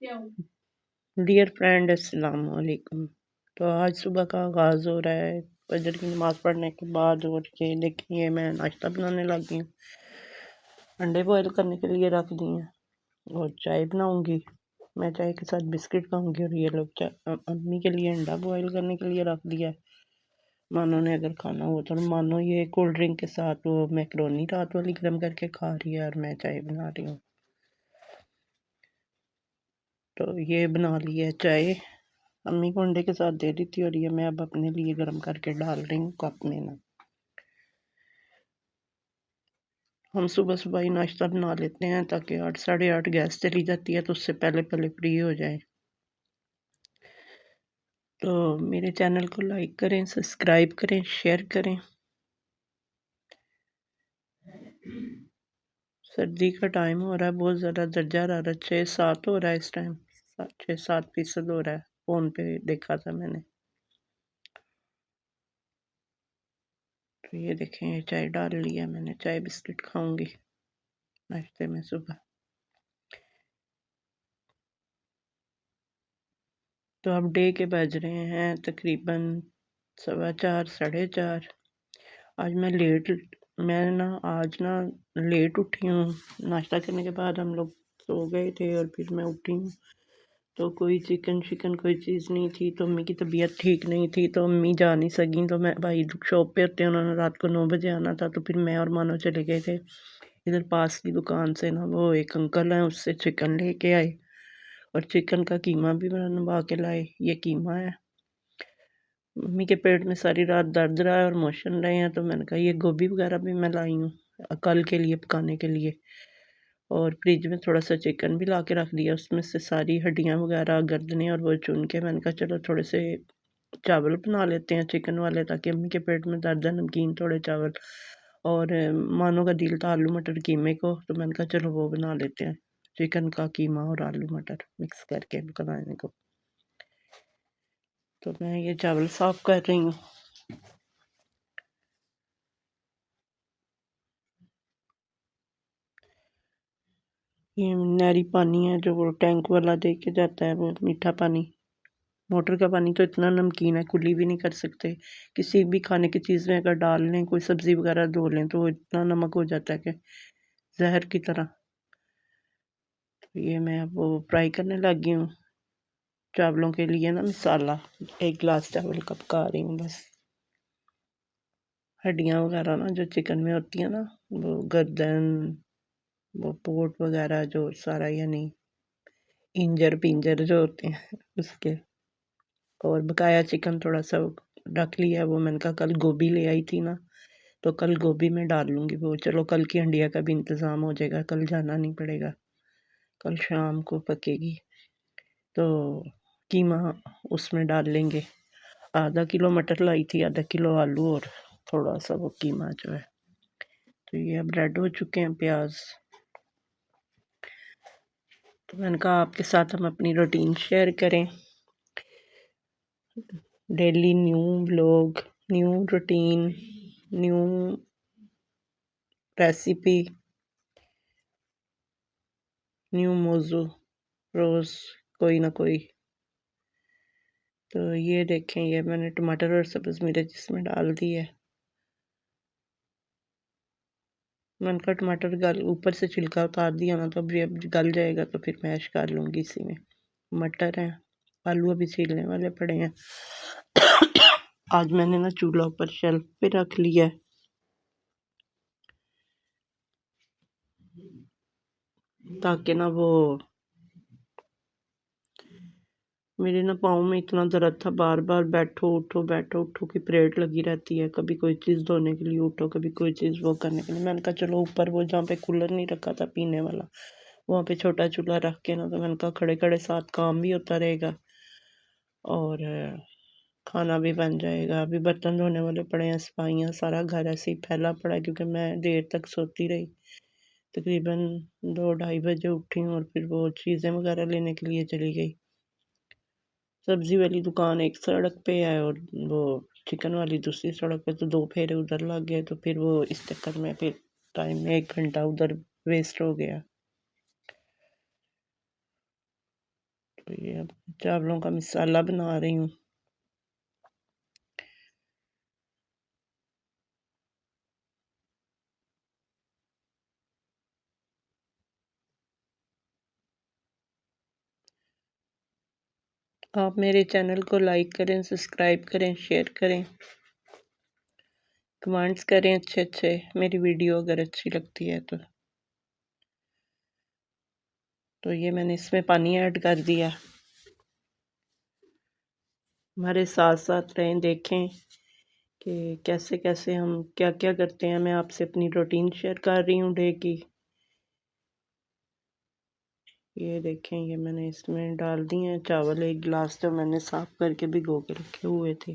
Dear friend अस्सलाम वालेकुम। तो आज सुबह का आगाज़ हो रहा है फजर की नमाज़ पढ़ने के बाद, और ये देखिए मैं नाश्ता बनाने लगी हूँ। अंडे बॉयल करने के लिए रख दिए हैं और चाय बनाऊंगी। मैं चाय के साथ बिस्किट खाऊंगी, और ये लोग अम्मी के लिए अंडा बॉयल करने के लिए रख दिया है। मानो ने अगर खाना हो तो मानो ये कोल्ड ड्रिंक के साथ वो मैकरोनी रात वाली गर्म करके खा रही है, और मैं चाय बना रही हूँ। तो ये बना ली है चाय, अम्मी को अंडे के साथ दे दी थी, और ये मैं अब अपने लिए गर्म करके डाल रही हूँ कप में ना। हम सुबह सुबह ही नाश्ता बना लेते हैं ताकि 8 साढ़े 8 गैस चली जाती है, तो उससे पहले पहले फ्री हो जाए। तो मेरे चैनल को लाइक करें, सब्सक्राइब करें, शेयर करें। सर्दी का टाइम हो रहा है, बहुत ज़्यादा दर्जा हरारत 6-7 हो रहा है इस टाइम, 6-7% हो रहा है। फ़ोन पे देखा था मैंने। तो ये देखें, ये चाय डाल लिया मैंने, चाय बिस्किट खाऊंगी नाश्ते में सुबह। तो अब डे के बज रहे हैं तकरीबन 4:15 4:30। आज ना लेट उठी हूँ। नाश्ता करने के बाद हम लोग सो गए थे, और फिर मैं उठी हूँ तो कोई चिकन शिकन कोई चीज़ नहीं थी। तो अम्मी की तबीयत ठीक नहीं थी, तो अम्मी जा नहीं सकी। तो मैं भाई शॉप पे होते हैं, उन्होंने रात को 9 बजे आना था, तो फिर मैं और मानो चले गए थे इधर पास की दुकान से ना। वो एक अंकल हैं, उससे चिकन लेके आए, और चिकन का कीमा भी बनवा के लाए। ये कीमा है। मम्मी के पेट में सारी रात दर्द रहा है और मोशन रहे हैं, तो मैंने कहा ये गोभी वगैरह भी मैं लाई हूँ कल के लिए पकाने के लिए। और फ्रिज में थोड़ा सा चिकन भी ला के रख दिया, उसमें से सारी हड्डियाँ वगैरह गर्दनें और वो चुन के मैंने कहा चलो थोड़े से चावल बना लेते हैं चिकन वाले, ताकि अम्मी के पेट में दर्द है, नमकीन थोड़े चावल। और मानो का दिल था आलू मटर कीमे को, तो मैंने कहा चलो वो बना लेते हैं, चिकन का कीमा और आलू मटर मिक्स करके बनाने को। तो मैं ये चावल साफ कर रही हूँ। ये नहरी पानी है जो वो टैंक वाला दे के जाता है, वो मीठा पानी। मोटर का पानी तो इतना नमकीन है, कुली भी नहीं कर सकते। किसी भी खाने की चीज़ में अगर डाल लें, कोई सब्ज़ी वगैरह धो लें, तो वो इतना नमक हो जाता है कि जहर की तरह। तो ये मैं अब वो फ्राई करने लगी हूँ चावलों के लिए ना मसाला। 1 गिलास चावल का पका रही हूँ बस। हड्डियाँ वगैरह ना जो चिकन में होती है ना, वो गर्दन, वो पोट वगैरह जो सारा, यानी इंजर पिंजर जो होते हैं उसके। और बकाया चिकन थोड़ा सा रख लिया, वो मैंने कहा कल गोभी ले आई थी ना, तो कल गोभी में डाल लूँगी वो। चलो कल की हंडिया का भी इंतज़ाम हो जाएगा, कल जाना नहीं पड़ेगा, कल शाम को पकेगी। तो कीमा उसमें डाल लेंगे। आधा किलो मटर लाई थी, आधा किलो आलू, और थोड़ा सा वो कीमा जो है। तो ये अब रेड हो चुके हैं प्याज। तो मैंने कहा आपके साथ हम अपनी रूटीन शेयर करें, daily new vlog, new routine, new recipe, new मौजू, रोज़ कोई ना कोई। तो ये देखें, ये मैंने टमाटर और सब्ज़ मिर्च इसमें डाल दी है। मैंने कहा टमाटर गल ऊपर से छिलका उतार दिया ना, तो अभी अब गल जाएगा तो फिर मैश कर लूँगी इसी में। मटर हैं, आलू अभी छीलने वाले पड़े हैं। आज मैंने ना चूल्हा ऊपर शेल्फ पे रख लिया है, ताकि ना वो मेरे ना पाँव में इतना दर्द था, बार बार बैठो उठो की परेड लगी रहती है। कभी कोई चीज़ धोने के लिए उठो, कभी कोई चीज़ वो करने के लिए। मैंने कहा चलो ऊपर वो जहाँ पे कूलर नहीं रखा था पीने वाला, वहाँ पे छोटा चूल्हा रख के ना, तो मैंने कहा खड़े खड़े साथ काम भी होता रहेगा और खाना भी बन जाएगा। अभी बर्तन धोने वाले पड़े हैं, सफाइयाँ, सारा घर ऐसे ही फैला पड़ा है, क्योंकि मैं देर तक सोती रही। तकरीबन 2-2:30 बजे उठी हूँ, और फिर वो चीज़ें वगैरह लेने के लिए चली गई। सब्ज़ी वाली दुकान एक सड़क पे है, और वो चिकन वाली दूसरी सड़क पे, तो 2 फेरे उधर लग गए। तो फिर वो इस चक्कर में फिर टाइम में 1 घंटा उधर वेस्ट हो गया। ये अब चावलों का मसाला बना रही हूँ। आप मेरे चैनल को लाइक करें, सब्सक्राइब करें, शेयर करें, कमेंट्स करें अच्छे अच्छे मेरी वीडियो अगर अच्छी लगती है तो ये मैंने इसमें पानी ऐड कर दिया। हमारे साथ साथ रहें, देखें कि कैसे कैसे हम क्या क्या करते हैं। मैं आपसे अपनी रूटीन शेयर कर रही हूँ डे की। ये देखें, ये मैंने इसमें डाल दिए हैं चावल, एक गिलास जो मैंने साफ़ करके भिगो के रखे हुए थे।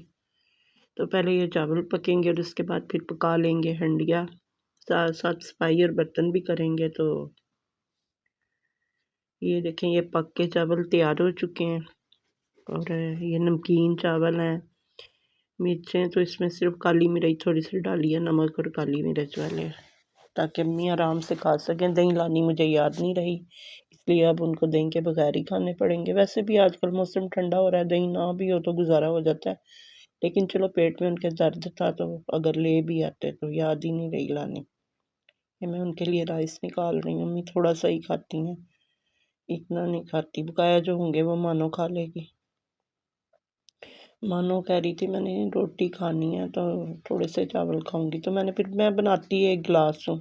तो पहले ये चावल पकेंगे और उसके बाद फिर पका लेंगे हंडिया, साथ साथ सफाई और बर्तन भी करेंगे। तो ये देखें, ये पक के चावल तैयार हो चुके हैं और ये नमकीन चावल हैं। मिर्चें तो इसमें सिर्फ काली मिर्च थोड़ी सी डाली है, नमक और काली मिर्च वाले, ताकि अम्मी आराम से खा सकें। दही लानी मुझे याद नहीं रही, इसलिए अब उनको दही के बगैर ही खाने पड़ेंगे। वैसे भी आजकल मौसम ठंडा हो रहा है, दही ना भी हो तो गुजारा हो जाता है, लेकिन चलो पेट में उनके दर्द था तो अगर ले भी आते तो याद ही नहीं रही लानी। ये मैं उनके लिए राइस निकाल रही हूँ। अम्मी थोड़ा सा ही खाती हैं, इतना नहीं खाती। बकाया जो होंगे वो मानो खा लेगी। मानो कह रही थी मैंने रोटी खानी है तो थोड़े से चावल खाऊंगी, तो मैं बनाती 1 गिलास हूँ,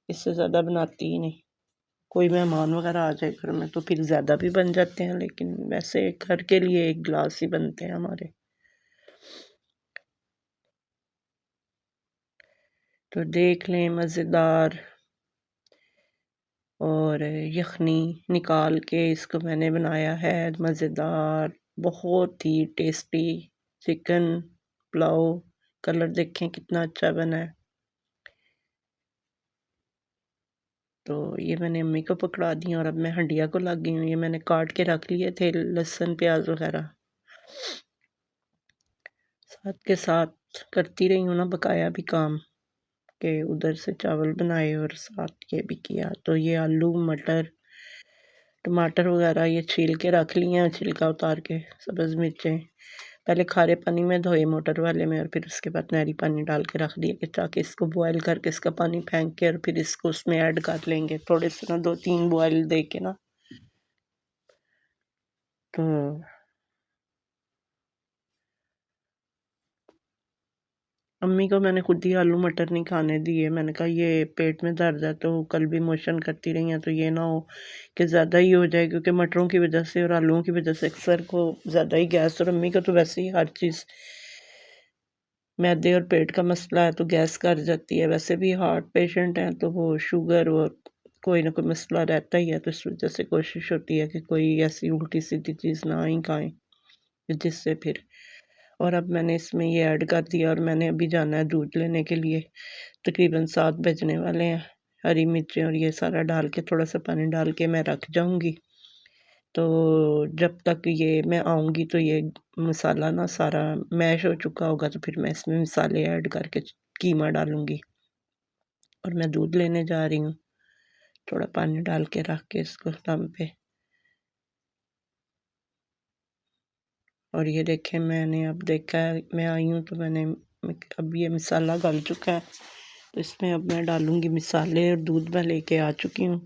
इससे ज़्यादा बनाती ही नहीं। कोई मेहमान वगैरह आ जाए घर में तो फिर ज़्यादा भी बन जाते हैं, लेकिन वैसे घर के लिए 1 गिलास ही बनते हैं हमारे। तो देख लें, मज़ेदार और यखनी निकाल के इसको मैंने बनाया है, मज़ेदार, बहुत ही टेस्टी चिकन पुलाव। कलर देखें कितना अच्छा बना है। तो ये मैंने अम्मी को पकड़ा दिया और अब मैं हंडिया को लग गई हूँ। ये मैंने काट के रख लिए थे लहसुन प्याज वगैरह, साथ के साथ करती रही हूँ ना बकाया भी काम, के उधर से चावल बनाए और साथ ये भी किया। तो ये आलू मटर टमाटर वगैरह ये छील के रख लिए हैं, छिलका उतार के। सब्ज़ मिर्चें पहले खारे पानी में धोए मोटर वाले में, और फिर उसके बाद नहरी पानी डाल के रख दिया कि ताकि इसको बॉयल करके इसका पानी फेंक के और फिर इसको उसमें ऐड कर लेंगे थोड़े से ना, 2-3 बॉयल दे के ना। तो अम्मी को मैंने खुद ही आलू मटर नहीं खाने दिए। मैंने कहा ये पेट में दर्द है, तो कल भी मोशन करती रही हैं तो ये ना हो कि ज़्यादा ही हो जाए, क्योंकि मटरों की वजह से और आलूओं की वजह से अक्सर को ज़्यादा ही गैस, और अम्मी को तो वैसे ही हर चीज़ मैदे और पेट का मसला है तो गैस कर जाती है। वैसे भी हार्ट पेशेंट हैं तो वो शुगर और कोई ना कोई मसला रहता ही है, तो इस वजह से कोशिश होती है कि कोई ऐसी उल्टी सीधी चीज़ ना ही खाएं जिससे फिर। और अब मैंने इसमें ये ऐड कर दिया और मैंने अभी जाना है दूध लेने के लिए। तकरीबन 7 बजने वाले हैं। हरी मिर्चें और ये सारा डाल के थोड़ा सा पानी डाल के मैं रख जाऊंगी। तो जब तक ये मैं आऊँगी तो ये मसाला ना सारा मैश हो चुका होगा, तो फिर मैं इसमें मसाले ऐड करके कीमा डालूँगी। और मैं दूध लेने जा रही हूँ, थोड़ा पानी डाल के रख के इसको दम पे। और ये देखें, मैंने अब देखा है, मैं आई हूँ तो अब ये मसाला गल चुका है, तो इसमें अब मैं डालूँगी मसाले, और दूध मैं लेके आ चुकी हूँ।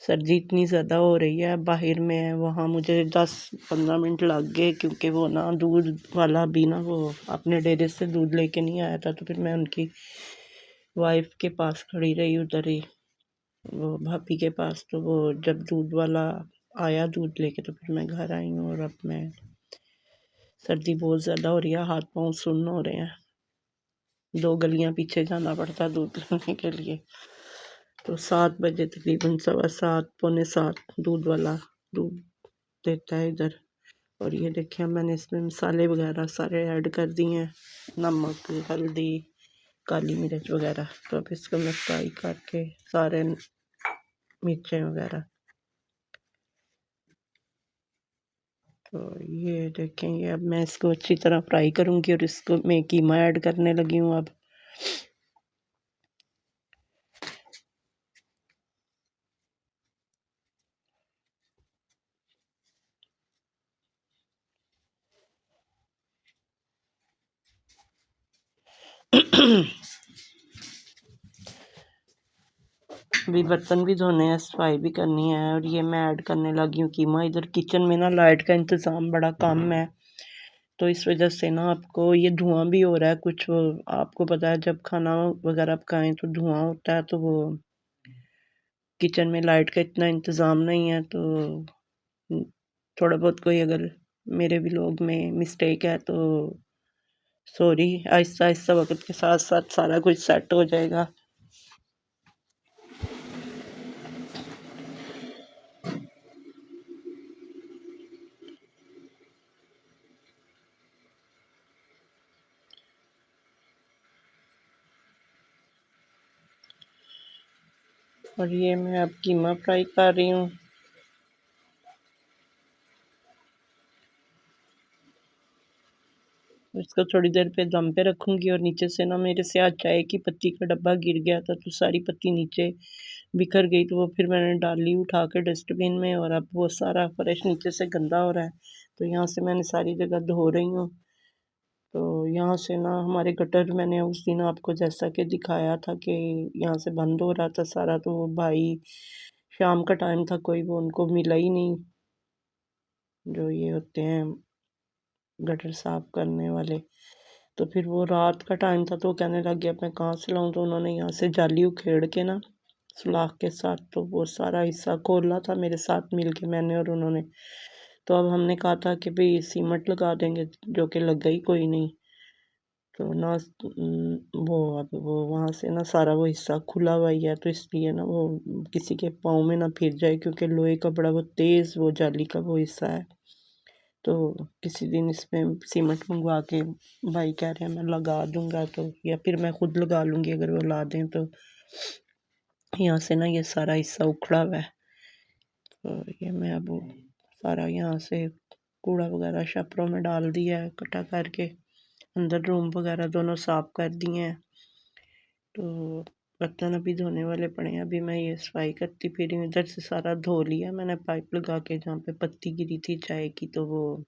सर्दी इतनी ज़्यादा हो रही है बाहर में, वहाँ मुझे 10-15 मिनट लग गए, क्योंकि वो ना दूध वाला भी ना वो अपने डेरे से दूध लेके नहीं आया था। तो फिर मैं उनकी वाइफ के पास खड़ी रही उधर ही, वो भाभी के पास। तो वो जब दूध वाला आया दूध लेके तो फिर मैं घर आई हूँ। और अब मैं, सर्दी बहुत ज़्यादा हो रही है, हाथ पाँव सुन्न हो रहे हैं, 2 गलियाँ पीछे जाना पड़ता है दूध लेने के लिए। तो 7 बजे तकरीबन 7:15 पौने 7 दूध वाला दूध देता है इधर। और ये देखिए मैंने इसमें मसाले वगैरह सारे ऐड कर दिए हैं, नमक हल्दी काली मिर्च वगैरह। तो अब इसको मैं फ्राई करके सारे मिर्चें वगैरह। तो ये देखें, ये अब मैं इसको अच्छी तरह फ्राई करूँगी और इसको मैं कीमा ऐड करने लगी हूँ अब। अभी बर्तन भी धोने हैं, सफाई भी करनी है। और ये मैं ऐड करने लगी हूँ कीमा। इधर किचन में ना लाइट का इंतज़ाम बड़ा कम है, तो इस वजह से ना आपको ये धुआं भी हो रहा है कुछ। वो आपको पता है जब खाना वगैरह पकाएं तो धुआं होता है, तो वो किचन में लाइट का इतना इंतज़ाम नहीं है। तो थोड़ा बहुत कोई अगर मेरे व्लॉग में मिस्टेक है तो सॉरी। आहिस्ता आहिस्ता वक्त के साथ साथ सारा कुछ सेट हो जाएगा। और ये मैं अब कीमा फ्राई कर रही हूँ। इसको थोड़ी देर पे दम पे रखूँगी। और नीचे से ना मेरे से आज चाय की पत्ती का डब्बा गिर गया था, तो सारी पत्ती नीचे बिखर गई, तो वो फिर मैंने डाली उठा के डस्टबिन में। और अब वो सारा फर्श नीचे से गंदा हो रहा है, तो यहाँ से मैंने सारी जगह धो रही हूँ। तो यहाँ से ना हमारे गटर मैंने उस दिन आपको जैसा कि दिखाया था कि यहाँ से बंद हो रहा था सारा, तो वो भाई शाम का टाइम था, कोई वो उनको मिला ही नहीं, जो ये होते हैं गटर साफ करने वाले। तो फिर वो रात का टाइम था, तो वो कहने लग गया मैं कहाँ से लाऊं। तो उन्होंने यहाँ से जाली उखेड़ के ना सुलाख के साथ तो वो सारा हिस्सा खोला था मेरे साथ मिल के, मैंने और उन्होंने। तो अब हमने कहा था कि भाई सीमेंट लगा देंगे, जो कि लग गई कोई नहीं। तो ना वो अब वो वहाँ से ना सारा वो हिस्सा खुला हुआ ही है, तो इसलिए ना वो किसी के पाँव में ना फिर जाए, क्योंकि लोहे का बड़ा वो तेज़ वो जाली का वो हिस्सा है। तो किसी दिन इसमें सीमेंट मंगवा के भाई कह रहे हैं मैं लगा दूंगा, तो या फिर मैं खुद लगा लूँगी अगर वो ला दें तो। यहाँ से ना ये सारा हिस्सा उखड़ा हुआ है, तो ये मैं अब सारा यहाँ से कूड़ा वगैरह छपरों में डाल दिया है इकट्ठा करके। अंदर रूम वगैरह दोनों साफ कर दिए हैं। तो बर्तन अभी धोने वाले पड़े हैं, अभी मैं ये सफाई करती फिर इधर से सारा धो लिया मैंने पाइप लगा के, जहाँ पे पत्ती गिरी थी चाय की। तो वो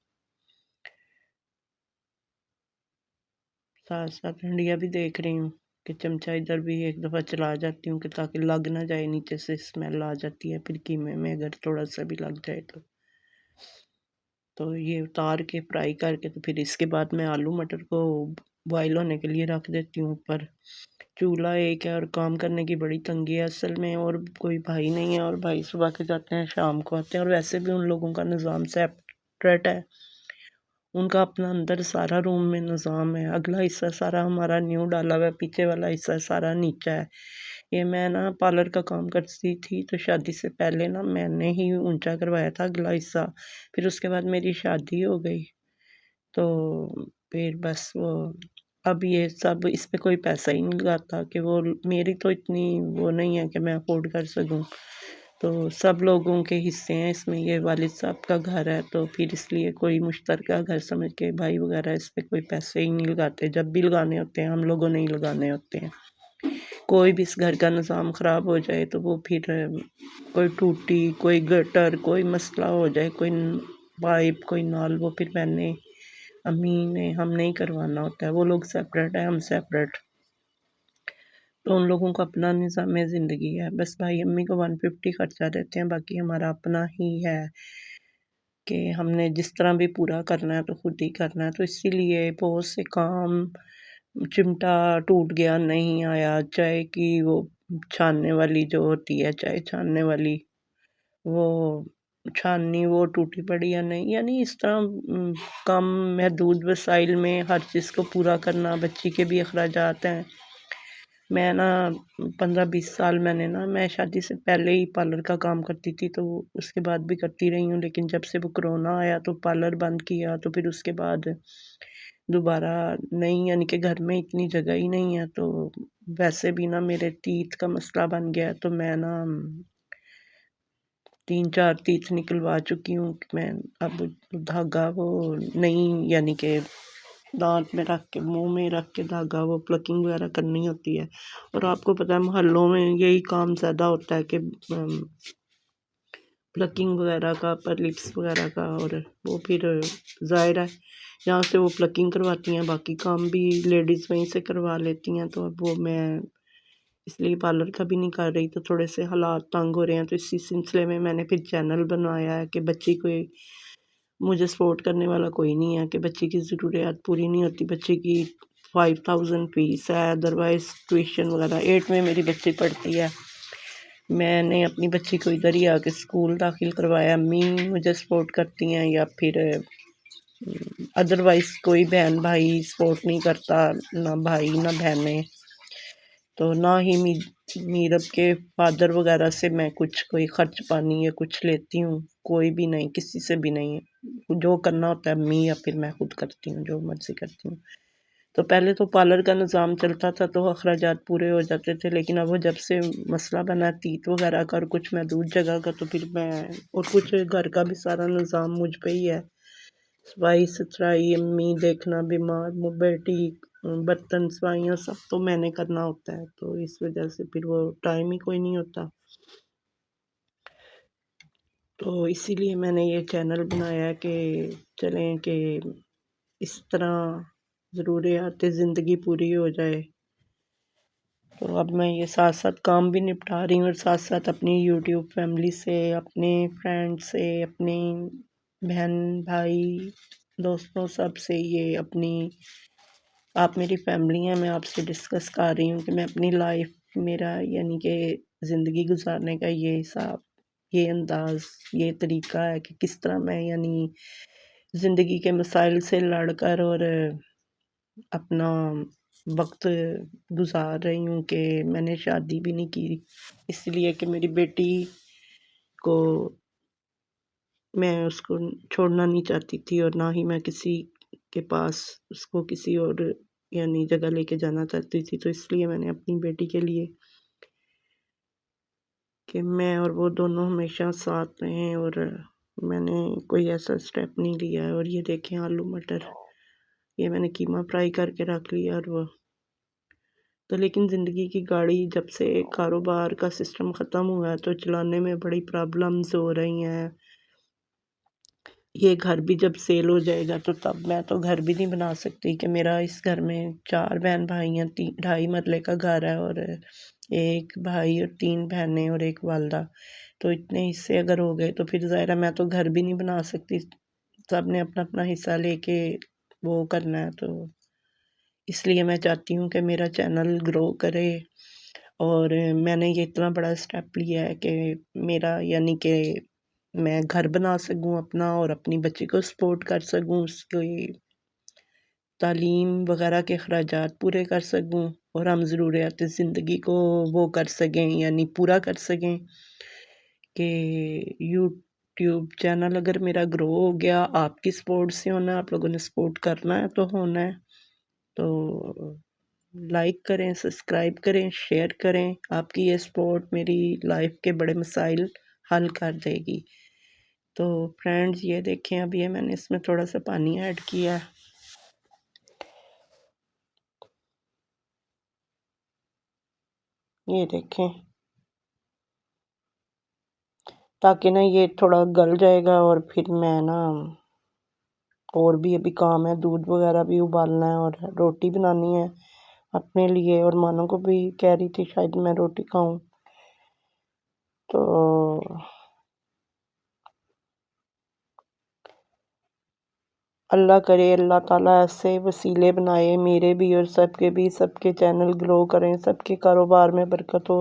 साथ साथ हंडिया भी देख रही हूँ कि चमचा इधर भी एक दफ़ा चला जाती हूँ कि ताकि लग ना जाए, नीचे से स्मेल आ जाती है फिर कीमे में अगर थोड़ा सा भी लग जाए तो ये उतार के फ्राई करके तो फिर इसके बाद मैं आलू मटर को बॉयल होने के लिए रख देती हूँ ऊपर। चूल्हा एक है और काम करने की बड़ी तंगी है असल में, और कोई भाई नहीं है, और भाई सुबह के जाते हैं शाम को आते हैं। और वैसे भी उन लोगों का निज़ाम सेपरेट है, उनका अपना अंदर सारा रूम में निज़ाम है। अगला हिस्सा सारा हमारा न्यू डाला हुआ है, पीछे वाला हिस्सा सारा नीचा है। ये मैं ना पार्लर का काम करती थी, तो शादी से पहले ना मैंने ही ऊंचा करवाया था अगला हिस्सा। फिर उसके बाद मेरी शादी हो गई, तो फिर बस वो अब ये सब इस पे कोई पैसा ही नहीं लगाता कि वो मेरी तो इतनी वो नहीं है कि मैं अफोर्ड कर सकूं। तो सब लोगों के हिस्से हैं इसमें, ये वालिद साहब का घर है, तो फिर इसलिए कोई मुश्तरका घर समझ के भाई वगैरह इस पे कोई पैसे ही नहीं लगाते। जब भी लगाने होते हैं हम लोगों ने ही लगाने होते हैं। कोई भी इस घर का निज़ाम ख़राब हो जाए तो वो फिर कोई टूटी कोई गटर कोई मसला हो जाए, कोई पाइप कोई नल, वो फिर मैंने अम्मी ने हमने ही करवाना होता है। वो लोग सेपरेट है, हम सेपरेट। तो उन लोगों का अपना निज़ाम ज़िंदगी है। बस भाई अम्मी को 150 खर्चा देते हैं, बाकी हमारा अपना ही है कि हमने जिस तरह भी पूरा करना है तो खुद ही करना है। तो इसीलिए बहुत से काम, चिमटा टूट गया नहीं आया, चाय की वो छानने वाली जो होती है चाय छानने वाली वो छाननी वो टूटी पड़ी या नहीं, यानी इस तरह कम महदूद वसाइल में हर चीज़ को पूरा करना। बच्ची के भी अखराजात हैं। मैं ना 15-20 साल मैंने ना मैं शादी से पहले ही पार्लर का काम करती थी, तो उसके बाद भी करती रही हूँ। लेकिन जब से वो कोरोना आया तो पार्लर बंद किया, तो फिर उसके बाद दोबारा नहीं, यानी कि घर में इतनी जगह ही नहीं है। तो वैसे भी ना मेरे तीत का मसला बन गया है, तो मैं ना 3-4 तीत निकलवा चुकी हूँ कि मैं अब धागा वो नहीं, यानी कि दांत में रख के मुंह में रख के धागा वो प्लकिंग वगैरह करनी होती है। और आपको पता है मोहल्लों में यही काम ज़्यादा होता है कि प्लकिंग वगैरह का, अपर लिप्स वगैरह का, और वो फिर ज़ाहिर है यहाँ से वो प्लकिंग करवाती हैं, बाकी काम भी लेडीज़ वहीं से करवा लेती हैं। तो अब वो मैं इसलिए पार्लर का भी नहीं कर रही, तो थोड़े से हालात तंग हो रहे हैं, तो इसी सिलसिले में मैंने फिर चैनल बनवाया है कि बच्ची कोई मुझे सपोर्ट करने वाला कोई नहीं है, कि बच्ची की ज़रूरियात पूरी नहीं होती। बच्ची की 5000 फीस है, अदरवाइज़ ट्यूशन वगैरह 8 में मेरी बच्ची पढ़ती है। मैंने अपनी बच्ची को इधर ही आके स्कूल दाखिल करवाया। अम्मी मुझे सपोर्ट करती हैं या फिर अदरवाइज़ कोई बहन भाई सपोर्ट नहीं करता, ना भाई ना बहनें। तो ना ही मीरब के फादर वगैरह से मैं कुछ कोई खर्च पानी या कुछ लेती हूँ, कोई भी नहीं, किसी से भी नहीं। जो करना होता है अम्मी या फिर मैं खुद करती हूँ, जो मर्ज़ी करती हूँ। तो पहले तो पार्लर का निज़ाम चलता था तो अखराजात पूरे हो जाते थे, लेकिन अब वो जब से मसला बना तीत वगैरह का और कुछ महदूद जगह का, तो फिर मैं और कुछ घर का भी सारा निज़ाम मुझ पे ही है। सफाई सुथराई, अम्मी देखना, बीमार बेटी, बर्तन सफाइयाँ सब तो मैंने करना होता है, तो इस वजह से फिर वो टाइम ही कोई नहीं होता। तो इसीलिए मैंने ये चैनल बनाया कि चलें कि इस तरह ज़रूरियात ज़िंदगी पूरी हो जाए। तो अब मैं ये साथ-साथ काम भी निपटा रही हूँ और साथ-साथ अपनी यूट्यूब फैमिली से, अपने फ्रेंड से, अपनी बहन-भाई, दोस्तों सब से ये अपनी आप मेरी फैमिली हैं, मैं आपसे डिस्कस कर रही हूँ कि मैं अपनी लाइफ मेरा यानी कि ज़िंदगी गुज़ारने का ये हिसाब, ये अंदाज़, ये तरीका है कि किस तरह मैं यानी ज़िंदगी के मसाइल से लड़कर और अपना वक़्त गुज़ार रही हूँ कि मैंने शादी भी नहीं की, इसलिए कि मेरी बेटी को मैं उसको छोड़ना नहीं चाहती थी और ना ही मैं किसी के पास उसको किसी और यानी जगह लेके जाना चाहती थी। तो इसलिए मैंने अपनी बेटी के लिए कि मैं और वो दोनों हमेशा साथ रहें, और मैंने कोई ऐसा स्टेप नहीं लिया है। और ये देखें आलू मटर, ये मैंने कीमा फ्राई करके रख लिया। और वो तो लेकिन ज़िंदगी की गाड़ी जब से कारोबार का सिस्टम ख़त्म हुआ है तो चलाने में बड़ी प्रॉब्लम्स हो रही हैं। ये घर भी जब सेल हो जाएगा तो तब मैं तो घर भी नहीं बना सकती कि मेरा इस घर में 4 बहन-भाई हैं, 2.5 मरले का घर है और 1 भाई और 3 बहनें और 1 वालदा। तो इतने हिस्से अगर हो गए तो फिर ज़ाहिर है मैं तो घर भी नहीं बना सकती। सबने अपना-अपना हिस्सा लेके वो करना है, तो इसलिए मैं चाहती हूँ कि मेरा चैनल ग्रो करे। और मैंने ये इतना बड़ा स्टेप लिया है कि मेरा यानी कि मैं घर बना सकूँ अपना और अपनी बच्ची को सपोर्ट कर सकूँ, उसकी तालीम वगैरह के अखराजात पूरे कर सकूँ और हम ज़रूरियात ज़िंदगी को वो कर सकें यानी पूरा कर सकें कि यूट्यूब चैनल अगर मेरा ग्रो हो गया, आपकी सपोर्ट से होना है, आप लोगों ने सपोर्ट करना है तो होना है। तो लाइक करें, सब्सक्राइब करें, शेयर करें। आपकी ये सपोर्ट मेरी लाइफ के बड़े मसाइल हल कर देगी। तो फ्रेंड्स ये देखें, अब ये मैंने इसमें थोड़ा-सा पानी ऐड किया है। ये देखें, ताकि ना ये थोड़ा गल जाएगा और फिर मैं ना और भी अभी काम है, दूध वगैरह भी उबालना है और रोटी बनानी है अपने लिए, और मानो को भी कह रही थी शायद मैं रोटी खाऊं। तो अल्लाह करे अल्लाह ताला ऐसे वसीले बनाए मेरे भी और सबके भी, सबके चैनल ग्रो करें, सबके कारोबार में बरकत हो।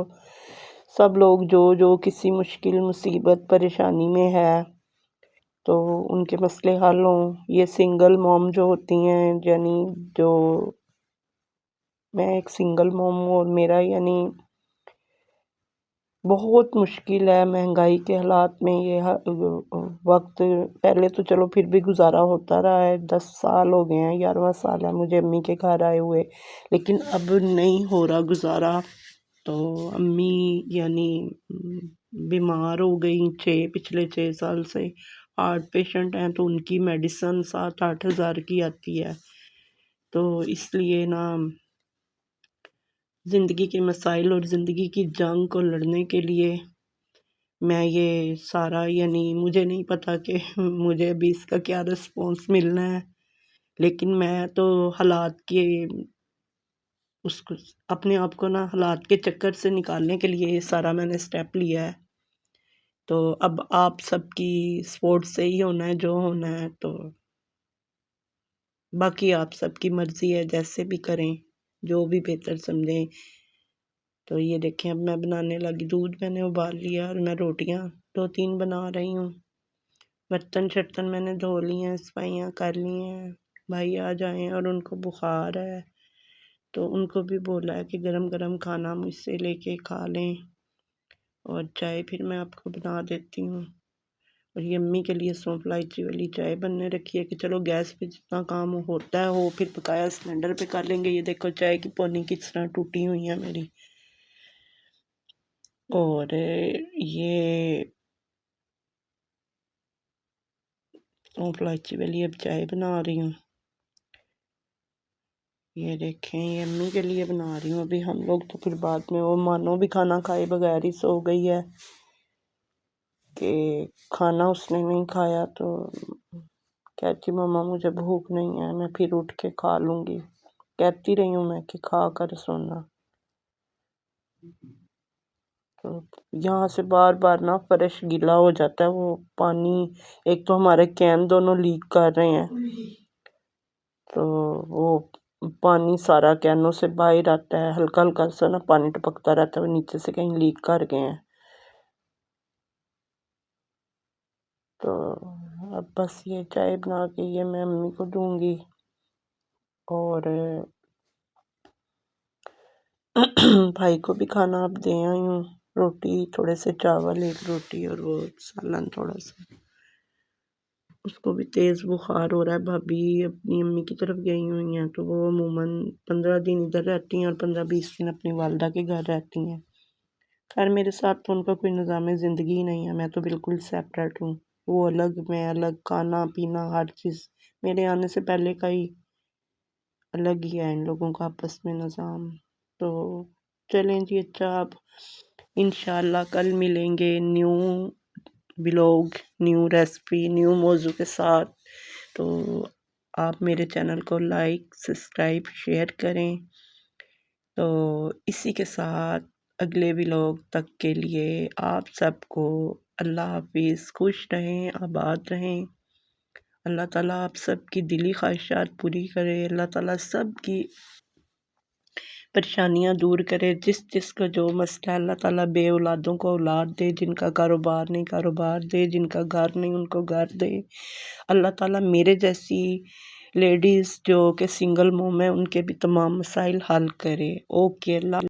सब लोग जो जो किसी मुश्किल मुसीबत परेशानी में है तो उनके मसले हल हों। ये सिंगल मॉम जो होती हैं यानी जो मैं एक सिंगल मॉम हूँ और मेरा यानी बहुत मुश्किल है महंगाई के हालात में ये वक्त। पहले तो चलो फिर भी गुजारा होता रहा है, 10 साल हो गए हैं, 11वां साल है मुझे अम्मी के घर आए हुए, लेकिन अब नहीं हो रहा गुजारा। तो अम्मी यानी बीमार हो गई पिछले 6 साल से, हार्ट पेशेंट हैं, तो उनकी मेडिसन 7-8 हज़ार की आती है। तो इसलिए ना ज़िंदगी के मसाइल और ज़िंदगी की जंग को लड़ने के लिए मैं ये सारा यानी मुझे नहीं पता कि मुझे अभी इसका क्या रिस्पॉन्स मिलना है, लेकिन मैं तो हालात के उसको अपने आप को ना हालात के चक्कर से निकालने के लिए ये सारा मैंने स्टेप लिया है। तो अब आप सबकी सपोर्ट से ही होना है जो होना है, तो बाकी आप सबकी मर्ज़ी है, जैसे भी करें, जो भी बेहतर समझें। तो ये देखें, अब मैं बनाने लगी, दूध मैंने उबाल लिया और मैं रोटियां 2-3 बना रही हूँ। बर्तन शर्तन मैंने धो लिए हैं, सफाइयाँ कर ली हैं। भाई आ जाएं और उनको बुखार है, तो उनको भी बोला है कि गरम गरम खाना मुझसे लेके खा लें, और चाय फिर मैं आपको बना देती हूँ। और ये अम्मी के लिए सौंफ इलायची वाली चाय बनने रखी है कि चलो गैस पे जितना काम होता है हो, फिर पकाया सिलेंडर पे कर लेंगे। ये देखो चाय की पौनी किस तरह टूटी हुई है मेरी। और ये सौंफ इलायची वाली अब चाय बना रही हूँ। ये देखें, ये अम्मी के लिए बना रही हूँ अभी। हम लोग तो फिर बाद में, वो मानो भी खाना खाए बगैर ही सो गई है कि खाना उसने नहीं खाया, तो कहती मम्मा मुझे भूख नहीं है, मैं फिर उठ के खा लूँगी। कहती रही हूँ मैं कि खा कर सोना। तो यहाँ से बार बार ना फर्श गीला हो जाता है, वो पानी, एक तो हमारे कैन दोनों लीक कर रहे हैं, तो वो पानी सारा कैनों से बाहर आता है, हल्का हल्का सा ना पानी टपकता रहता है, वो नीचे से कहीं लीक कर गए हैं। तो अब बस ये चाय बना के ये मैं अम्मी को दूंगी, और भाई को भी खाना अब दे आई हूँ। रोटी, थोड़े से चावल, एक रोटी और वो सालन थोड़ा सा। उसको भी तेज़ बुखार हो रहा है। भाभी अपनी अम्मी की तरफ गई हुई हैं, तो वो अमूमन 15 दिन इधर रहती हैं और 15-20 दिन अपनी वालदा के घर रहती हैं। खैर मेरे साथ तो उनका कोई निज़ाम ज़िंदगी ही नहीं है, मैं तो बिल्कुल सेपरेट हूँ। वो अलग, मैं अलग, खाना पीना हर चीज़ मेरे आने से पहले का ही अलग ही है इन लोगों का आपस में निज़ाम। तो चलें जी, अच्छा अब इंशाल्लाह कल मिलेंगे new vlog, new recipe, new मौजू के साथ। तो आप मेरे चैनल को लाइक, सब्सक्राइब, शेयर करें। तो इसी के साथ अगले व्लॉग तक के लिए आप सबको अल्लाह हाफिज़। खुश रहें, आबाद रहें। अल्लाह ताला आप सबकी दिली ख्वाहिशात पूरी करे। अल्लाह ताला सबकी परेशानियां दूर करे। जिस जिसका जो मसला है, अल्लाह ताला बे औलादों को औलाद दे, जिनका कारोबार नहीं कारोबार दे, जिनका घर नहीं उनको घर दे। अल्लाह ताला मेरे जैसी लेडीज़ जो कि सिंगल मोम है, उनके भी तमाम मसाइल हल करे। ओके, अल्लाह।